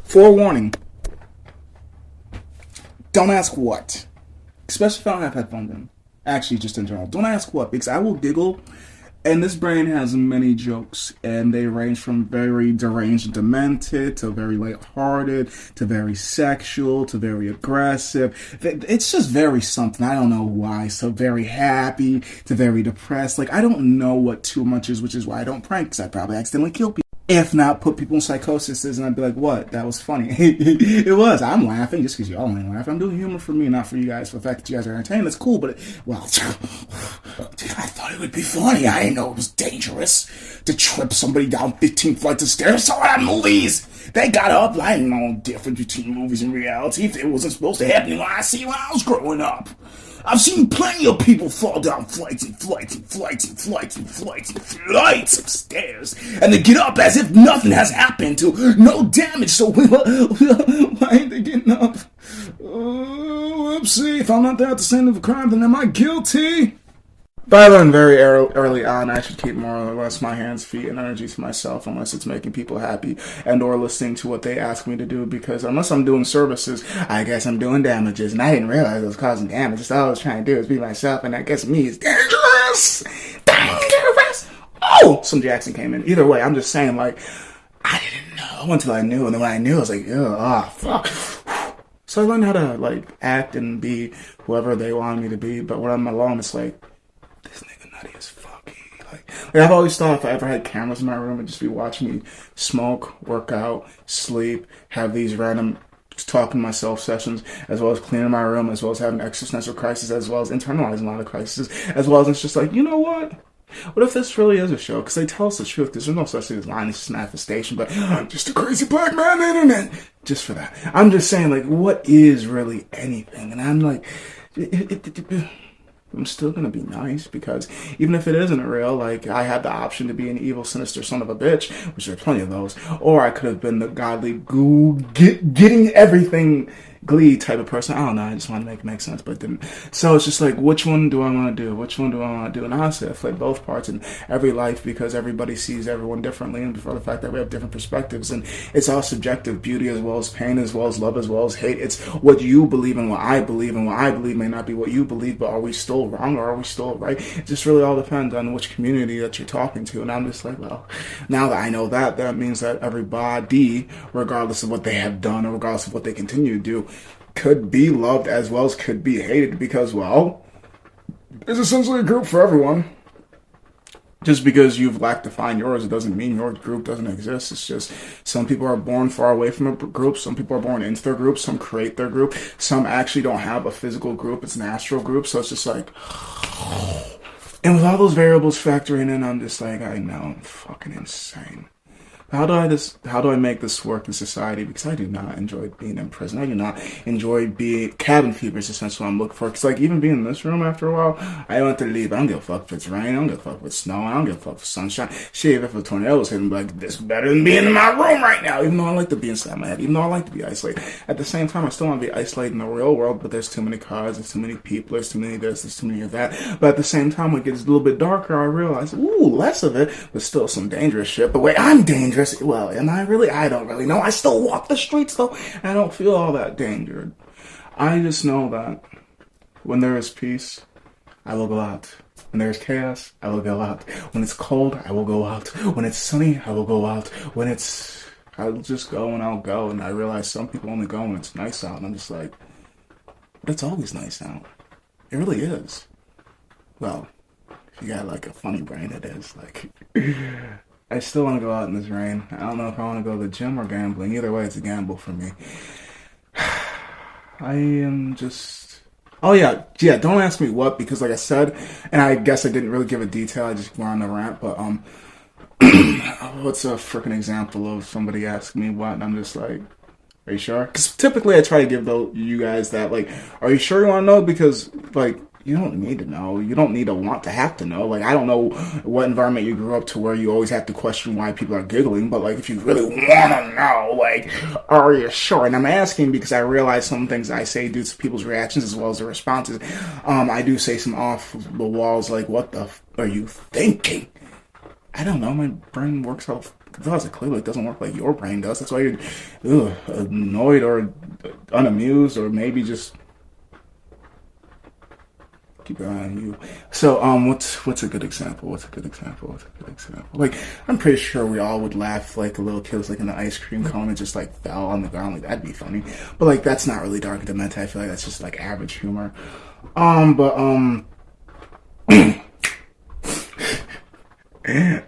Forewarning. Don't ask what. Especially if I don't have headphones in. Actually, just in general. Don't ask what, because I will giggle. And this brain has many jokes, and they range from very deranged and demented to very lighthearted to very sexual to very aggressive. It's just very something. I don't know why. So very happy to very depressed. Like, I don't know what too much is, which is why I don't prank, because I probably accidentally kill people. If not, put people in psychosis, and I'd be like, what? That was funny. It was. I'm laughing just because y'all ain't laughing. I'm doing humor for me, not for you guys. For the fact that you guys are entertained, that's cool, but, well, I thought it would be funny. I didn't know it was dangerous to trip somebody down 15 flights of stairs. Saw it on movies. They got up. I didn't know the difference between movies and reality. If it wasn't supposed to happen when I was growing up. I've seen plenty of people fall down flights and flights and flights and flights and flights and flights of stairs, and they get up as if nothing has happened to no damage. So why ain't they getting up? Whoopsie! If I'm not there at the scene of a crime, then am I guilty? But I learned very early on I should keep more or less my hands, feet, and energy to myself unless it's making people happy and or listening to what they ask me to do, because unless I'm doing services, I guess I'm doing damages, and I didn't realize I was causing damage. That's all I was trying to do is be myself, and I guess me is dangerous! Dangerous! Oh! Some Jackson came in. Either way, I'm just saying, like, I didn't know until I knew, and then when I knew, I was like, fuck. So I learned how to, like, act and be whoever they wanted me to be, but when I'm alone, it's like, this nigga nutty as fuck. Like I've always thought if I ever had cameras in my room, it'd just be watching me smoke, work out, sleep, have these random talking to myself sessions, as well as cleaning my room, as well as having existential crises, as well as internalizing a lot of crises, as well as it's just like, you know what? What if this really is a show? Because they tell us the truth, because there's no such thing as lying, it's just manifestation, but I'm just a crazy black man on the internet. Just for that. I'm just saying, like, what is really anything? And I'm like, I'm still gonna be nice, because even if it isn't real, like, I had the option to be an evil, sinister son of a bitch, which there are plenty of those, or I could have been the godly, getting everything Glee type of person. I don't know, I just want to make sense, but it didn't. So it's just like, which one do I want to do? Which one do I want to do? And honestly, I played both parts in every life, because everybody sees everyone differently, and for the fact that we have different perspectives, and it's all subjective, beauty as well as pain, as well as love, as well as hate. It's what you believe and what I believe, and what I believe may not be what you believe, but are we still wrong or are we still right? It just really all depends on which community that you're talking to. And I'm just like, well, now that I know that means that everybody, regardless of what they have done or regardless of what they continue to do, could be loved as well as could be hated, because, well, there's essentially a group for everyone. Just because you've lacked to find yours, it doesn't mean your group doesn't exist. It's just some people are born far away from a group, some people are born into their group, some create their group, some actually don't have a physical group, it's an astral group, so it's just like, and with all those variables factoring in, I'm just like, I know, I'm fucking insane. How do I make this work in society? Because I do not enjoy being in prison. I do not enjoy being cabin fever is essentially what I'm looking for. Because, like, even being in this room after a while, I want to leave. I don't give a fuck if it's rain. I don't give a fuck if it's snow. I don't give a fuck if it's sunshine. Shit, if a tornado was hitting, like, this is better than being in my room right now. Even though I like to be inside my head. Even though I like to be isolated. At the same time, I still want to be isolated in the real world, but there's too many cars, there's too many people, there's too many this, there's too many of that. But at the same time, when it gets a little bit darker, I realize, ooh, less of it, but still some dangerous shit. But wait, I'm dangerous. Well, am I really? I don't really know. I still walk the streets, though, and I don't feel all that dangered. I just know that when there is peace, I will go out. When there's chaos, I will go out. When it's cold, I will go out. When it's sunny, I will go out. I'll just go and I'll go. And I realize some people only go when it's nice out. And I'm just like, but it's always nice out. It really is. Well, if you got like a funny brain, it is. Like, I still want to go out in this rain. I don't know if I want to go to the gym or gambling. Either way, it's a gamble for me. I am just... Oh, yeah, don't ask me what, because like I said, and I guess I didn't really give a detail, I just went on a rant, but, what's a freaking example of somebody asking me what, and I'm just like, are you sure? Because typically I try to give you guys that, like, are you sure you want to know? Because, like, you don't need to know. You don't need to want to have to know. Like, I don't know what environment you grew up to where you always have to question why people are giggling, but, like, if you really want to know, like, are you sure? And I'm asking because I realize some things I say due to people's reactions as well as their responses. I do say some off the walls, like, what the f are you thinking? I don't know. My brain works off Because it clearly doesn't work like your brain does. That's why you're annoyed or unamused or maybe just keep an eye on you. So, what's a good example? What's a good example? What's a good example? Like, I'm pretty sure we all would laugh like a little kid was like in the ice cream cone and just like fell on the ground. Like, that'd be funny. But like, that's not really dark and demented. I feel like that's just like average humor.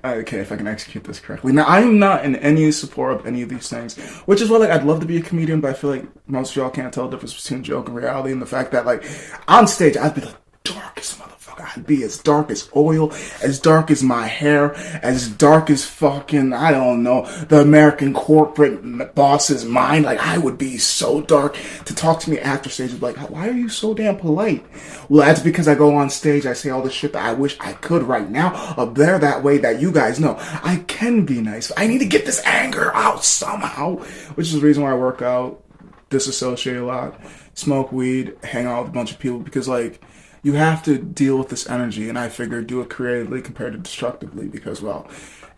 Okay, if I can execute this correctly. Now, I am not in any support of any of these things, which is why, like, I'd love to be a comedian, but I feel like most of y'all can't tell the difference between joke and reality, and the fact that, like, on stage, I'd be the darkest motherfucker. I'd be as dark as oil, as dark as my hair, as dark as fucking, I don't know, the American corporate boss's mind. Like, I would be so dark. To talk to me after stage, would be like, why are you so damn polite? Well, that's because I go on stage, I say all the shit that I wish I could right now, up there that way that you guys know I can be nice. I need to get this anger out somehow, which is the reason why I work out, disassociate a lot, smoke weed, hang out with a bunch of people, because, like, you have to deal with this energy, and I figure do it creatively compared to destructively, because, well,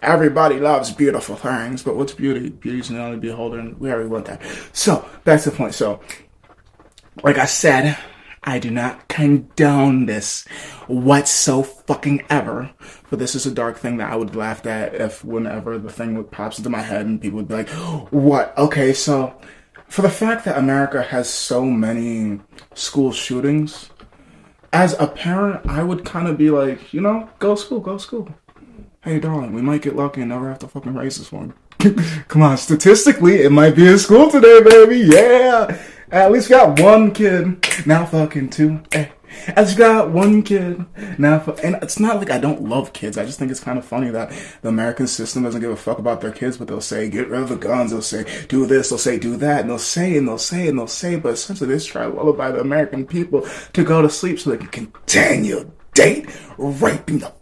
everybody loves beautiful things, but what's beauty? Beauty's an only beholder, and we already went that. So, back to the point. So, like I said, I do not condone this whatsoever. But this is a dark thing that I would laugh at if whenever the thing pops into my head and people would be like, what? Okay, so for the fact that America has so many school shootings, as a parent, I would kind of be like, you know, go school, go school. Hey, darling, we might get lucky and never have to fucking raise this one. Come on, statistically, it might be in school today, baby. Yeah. At least got one kid. Now fucking two. Hey. At least got one kid. Now and it's not like I don't love kids. I just think it's kind of funny that the American system doesn't give a fuck about their kids, but they'll say, get rid of the guns. They'll say, do this. They'll say, do that. And they'll say, and they'll say, and they'll say. But essentially, they just try to lullaby the American people to go to sleep so they can continue date raping the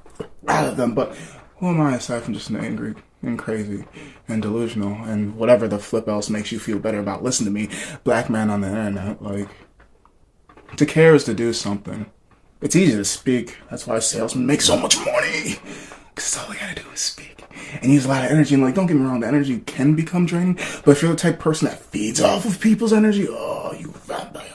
out of them. But who am I aside from just angry and crazy and delusional and whatever the flip else makes you feel better about listening to me, black man on the internet? Like, to care is to do something. It's easy to speak. That's why salesmen make so much money. Because all they gotta do is speak. And use a lot of energy. And, like, don't get me wrong, the energy can become draining. But if you're the type of person that feeds off of people's energy, oh, you vampire.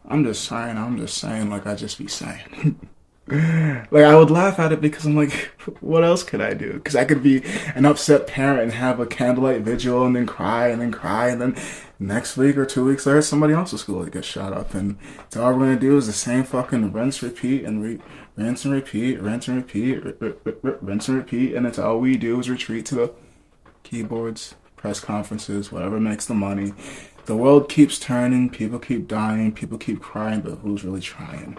I'm just saying, like I just be saying. Like, I would laugh at it because I'm like, what else could I do? Because I could be an upset parent and have a candlelight vigil and then cry and then cry, and then next week or 2 weeks later, somebody else's school that gets shot up, and so all we're gonna do is the same fucking rinse, repeat, and rinse and repeat, rinse and repeat, rinse and repeat, and it's all we do is retreat to the keyboards, press conferences, whatever makes the money. The world keeps turning, people keep dying, people keep crying, but who's really trying?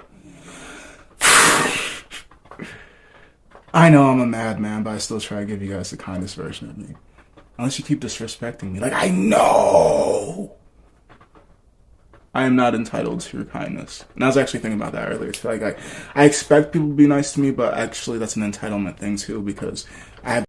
I know I'm a madman, but I still try to give you guys the kindest version of me. Unless you keep disrespecting me. Like, I know I am not entitled to your kindness. And I was actually thinking about that earlier too. Like, I expect people to be nice to me, but actually that's an entitlement thing too, because I have